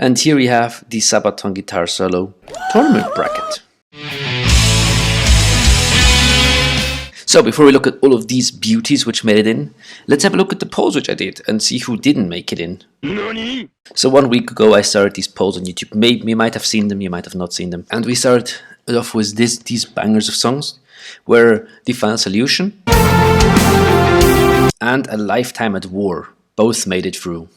And here we have the Sabaton guitar solo tournament bracket. So before we look at all of these beauties which made it in, let's have a look at the polls which I did and see who didn't make it in. Nani? So 1 week ago I started these polls on YouTube. Maybe you might have seen them, you might have not seen them. And we started off with these bangers of songs, where The Final Solution and A Lifetime at War both made it through.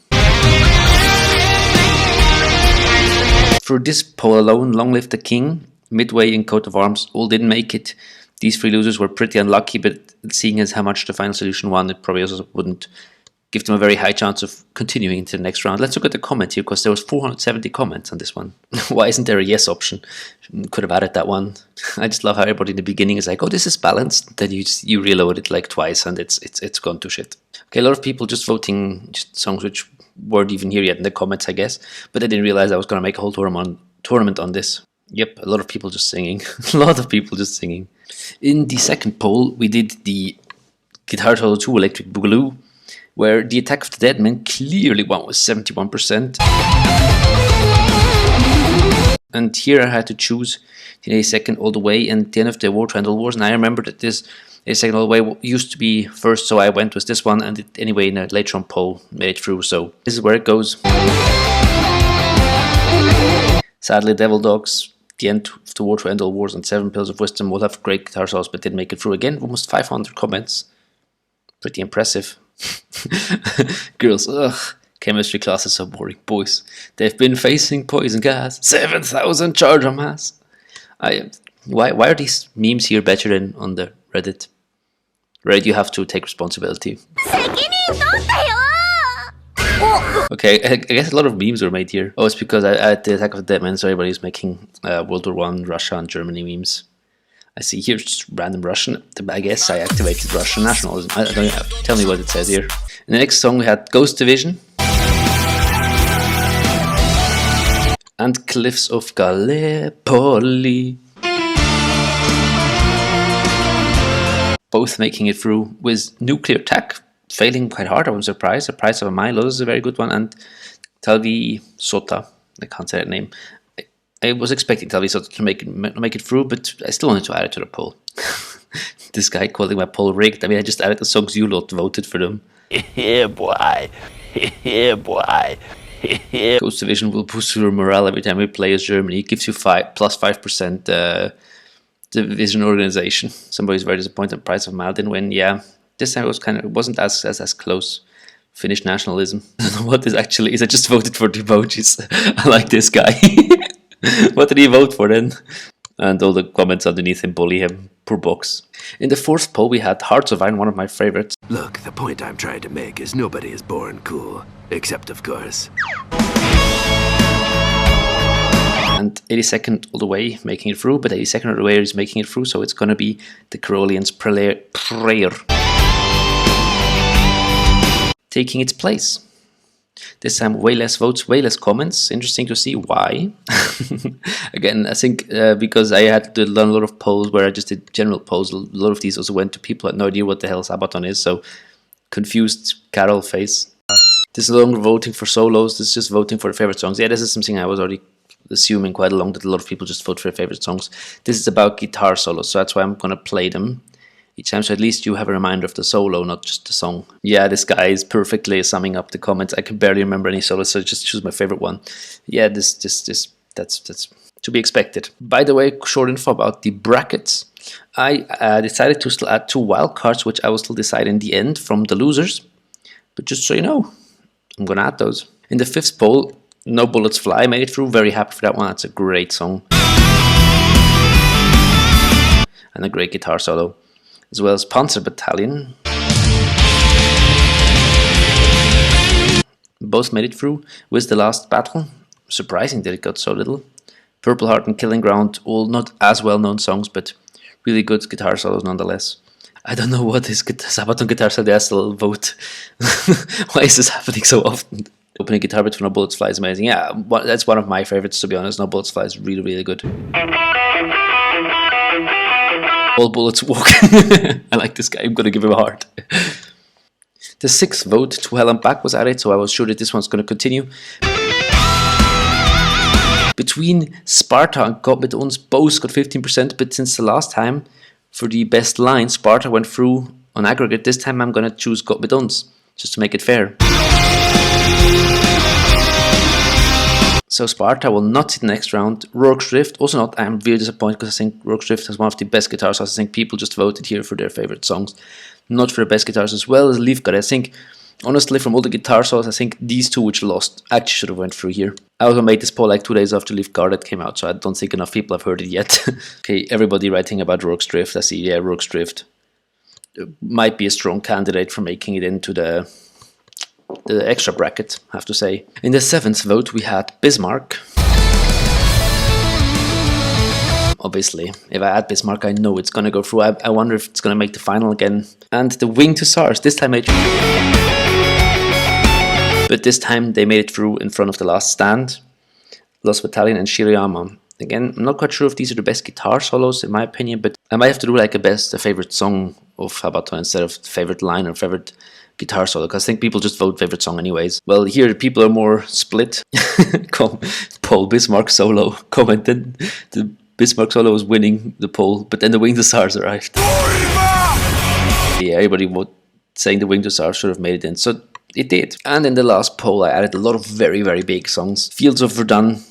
For this poll alone, Long Live the King, Midway and Coat of Arms all didn't make it. These 3 losers were pretty unlucky, but seeing as how much The Final Solution won, it probably also wouldn't give them a very high chance of continuing into the next round. Let's look at the comment here, because there was 470 comments on this one. Why isn't there a yes option? Could have added that one. I just love how everybody in the beginning is like, oh, this is balanced. Then you reload it like twice and it's gone to shit. Okay, a lot of people just voting just songs which weren't even here yet in the comments, I guess. But I didn't realize I was going to make a whole tournament on this. Yep, a lot of people just singing. A lot of people just singing. In the second poll, we did the Guitar Solo 2 Electric Boogaloo, where the Attack of the Dead Men clearly won with 71%. And here I had to choose the second all the way and the end of the War Triangle Wars, and I remember that this a second all the way used to be first, so I went with this one, and it, anyway in a later on poll made it through, so this is where it goes. Sadly, Devil Dogs, the end of the War Triangle Wars, and 7 Pills of Wisdom will have great guitar solos but didn't make it through again. Almost 500 comments. Pretty impressive. Girls, ugh. Chemistry class is so boring. Boys, they've been facing poison gas. 7,000 charge on mass. Why are these memes here better than on the Reddit? Reddit, you have to take responsibility. Okay, I guess a lot of memes were made here. Oh, it's because I had the Attack of the Dead Men, so everybody's making World War I, Russia and Germany memes. I see here just random Russian. I guess I activated Russian nationalism. I don't know, tell me what it says here. In the next song we had Ghost Division and Cliffs of Gallipoli. Both making it through, with Nuclear Attack failing quite hard. I was surprised. The Price of a Mile, this is a very good one, and Talvi Sota, I can't say that name. I was expecting Talvi Sota to make it through, but I still wanted to add it to the poll. This guy calling my poll rigged. I mean, I just added the songs you lot voted for them. Yeah, boy. Yeah, boy. Ghost Division will boost your morale every time we play as Germany. It gives you plus 5% division organization. Somebody's very disappointed. Price of a Mile didn't win. Yeah, this time it wasn't as close. Finnish nationalism. I don't know what this actually is. I just voted for the emojis. I like this guy. What did he vote for then? And all the comments underneath him bully him. Poor box. In the fourth poll we had Hearts of Iron, one of my favorites. Look, the point I'm trying to make is nobody is born cool. Except, of course. And 82nd all the way making it through, but 82nd all the way is making it through, so it's gonna be the Carolians' prayer taking its place. This time way less votes, way less comments. Interesting to see why. Again, I think because I had to learn a lot of polls where I just did general polls. A lot of these also went to people who had no idea what the hell Sabaton is, so confused Carol face. This is no longer voting for solos, this is just voting for the favorite songs. Yeah, this is something I was already assuming quite along, that a lot of people just vote for their favorite songs. This is about guitar solos, so that's why I'm gonna play them each time, so at least you have a reminder of the solo, not just the song. Yeah, this guy is perfectly summing up the comments. I can barely remember any solos, so just choose my favorite one. Yeah, that's to be expected. By the way, short info about the brackets. I decided to still add 2 wildcards, which I will still decide in the end from the losers. But just so you know, I'm gonna add those. In the 5th poll, No Bullets Fly made it through. Very happy for that one. That's a great song. And a great guitar solo. As well as Panzer Battalion. Both made it through. With The Last Battle. Surprising that it got so little. Purple Heart and Killing Ground, all not as well known songs, but really good guitar solos nonetheless. I don't know what is Sabaton guitar solo, they still vote. Why is this happening so often? Opening guitar bit for No Bullets Fly is amazing. Yeah, that's one of my favorites, to be honest. No Bullets Fly is really, really good. All bullets walk. I like this guy. I'm gonna give him a heart. The 6th vote, To Hell and Back, was added, so I was sure that this one's gonna continue. Between Sparta and Gott mit uns, both got 15%, but since the last time, for the best line, Sparta went through on aggregate. This time I'm gonna choose Gott mit uns, just to make it fair. So Sparta will not sit next round. Rourke's Drift, also not. I'm very disappointed because I think Rourke's Drift has one of the best guitar songs. I think people just voted here for their favorite songs, not for the best guitars, as well as Leafguard. I think, honestly, from all the guitar songs, I think these two which lost actually should have went through here. I also made this poll like 2 days after Leafguard came out, so I don't think enough people have heard it yet. Okay, everybody writing about Rourke's Drift. I see, yeah, Rourke's Drift might be a strong candidate for making it into the extra bracket, I have to say. In the 7th vote we had Bismarck. Obviously, if I add Bismarck, I know it's gonna go through. I wonder if it's gonna make the final again. And the Winged Hussars, this time but this time they made it through in front of The Last Stand, Lost Battalion and Shirayama. Again, I'm not quite sure if these are the best guitar solos in my opinion, but I might have to do like a favorite song of Sabaton instead of favorite line or favorite guitar solo, because I think people just vote favorite song anyways. Well, here people are more split. Paul Bismarck solo commented the Bismarck solo was winning the poll, but then the Winged Hussars arrived. Yeah, everybody saying the Winged Hussars should have made it in, so it did. And in the last poll I added a lot of very, very big songs. Fields of Verdun,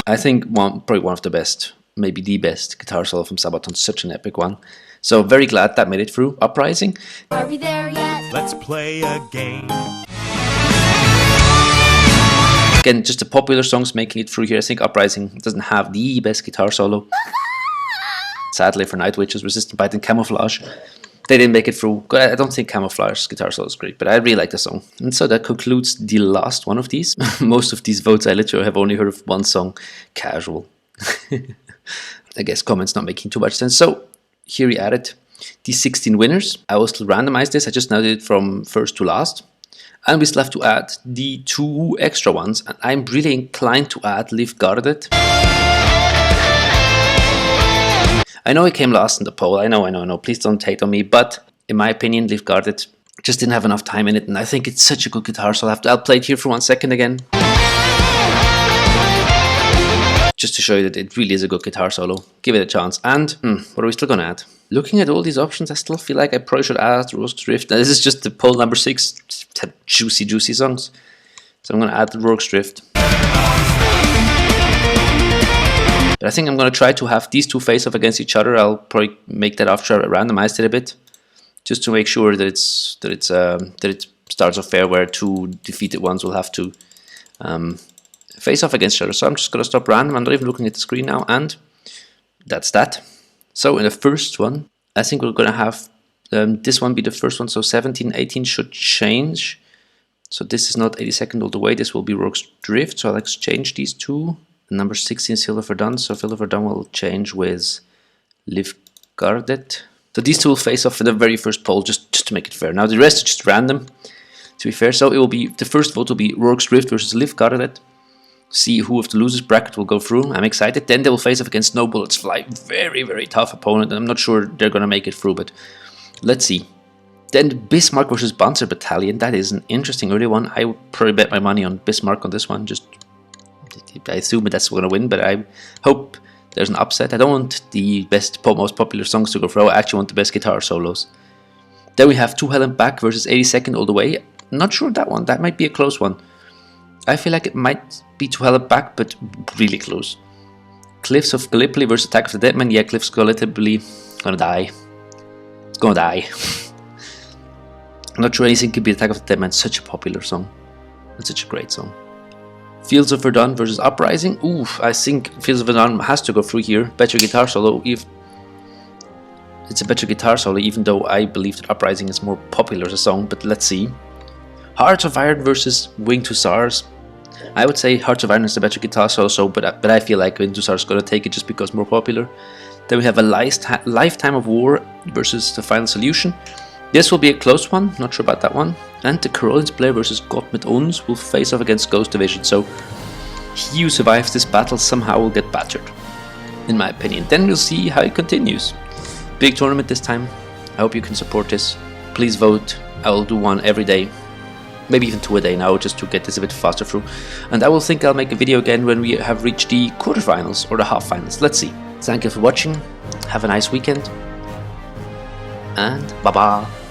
I think probably one of the best, maybe the best guitar solo from Sabaton, such an epic one. So very glad that made it through. Uprising. Are we there yet? Let's play a game. Again, just the popular songs making it through here. I think Uprising doesn't have the best guitar solo. Sadly for Night Witches, Resistant Bite and Camouflage. They didn't make it through. I don't think Camouflage's guitar solo is great, but I really like the song. And so that concludes the last one of these. Most of these votes I literally have only heard of one song, Casual. I guess comments not making too much sense. So here we added the 16 winners. I will still randomize this. I just now did it from first to last. And we still have to add the 2 extra ones. And I'm really inclined to add Leafguarded. I know it came last in the poll. I know. Please don't hate on me. But in my opinion, Leafguarded just didn't have enough time in it. And I think it's such a good guitar. So I'll play it here for 1 second again. Just to show you that it really is a good guitar solo. Give it a chance. And what are we still going to add? Looking at all these options, I still feel like I probably should add Rourke's Drift. Now, this is just the poll number 6. Juicy songs. So I'm going to add Rourke's Drift. But I think I'm going to try to have these two face off against each other. I'll probably make that after I randomized it a bit, just to make sure that it starts off fair, where 2 defeated ones will have to face off against each other. So I'm just going to stop random. I'm not even looking at the screen now, and that's that. So in the first one, I think we're going to have this one be the first one. So 17, 18 should change. So this is not 82nd all the way. This will be Rourke's Drift. So I'll exchange these two. And number 16 is Field of Verdun. So Field of Verdun will change with Leafguarded. So these two will face off in the very first poll, just to make it fair. Now the rest is just random, to be fair. So it will be, the first vote will be Rourke's Drift versus Leafguarded. See who of the losers bracket will go through. I'm excited. Then they will face off against No Bullets Fly. Very, very tough opponent. And I'm not sure they're going to make it through, but let's see. Then Bismarck versus Panzer Battalion. That is an interesting early one. I would probably bet my money on Bismarck on this one. I assume that's going to win, but I hope there's an upset. I don't want the most popular songs to go through. I actually want the best guitar solos. Then we have To Hell and Back versus 82nd All the Way. Not sure that one. That might be a close one. I feel like it might be To Hell and Back, but really close. Cliffs of Gallipoli versus Attack of the Dead Man. Yeah, Cliffs of Gallipoli. Gonna die. It's gonna die. I'm not sure anything could be Attack of the Dead Man. Such a popular song. It's such a great song. Fields of Verdun versus Uprising. Ooh, I think Fields of Verdun has to go through here. Better guitar solo. It's a better guitar solo, even though I believe that Uprising is more popular as a song. But let's see. Hearts of Iron versus Winged Hussars. I would say Hearts of Iron is the better guitar solo, but I feel like Winged Hussars is going to take it just because more popular. Then we have a Lifetime of War versus The Final Solution. This will be a close one, not sure about that one. And the Carolins player versus Gott mit uns will face off against Ghost Division, so he who survives this battle somehow will get battered, in my opinion. Then we'll see how it continues. Big tournament this time. I hope you can support this. Please vote. I will do one every day. maybe even 2 a day now, just to get this a bit faster through. And I will think I'll make a video again when we have reached the quarterfinals or the half finals. Let's see. Thank you for watching. Have a nice weekend. And bye bye.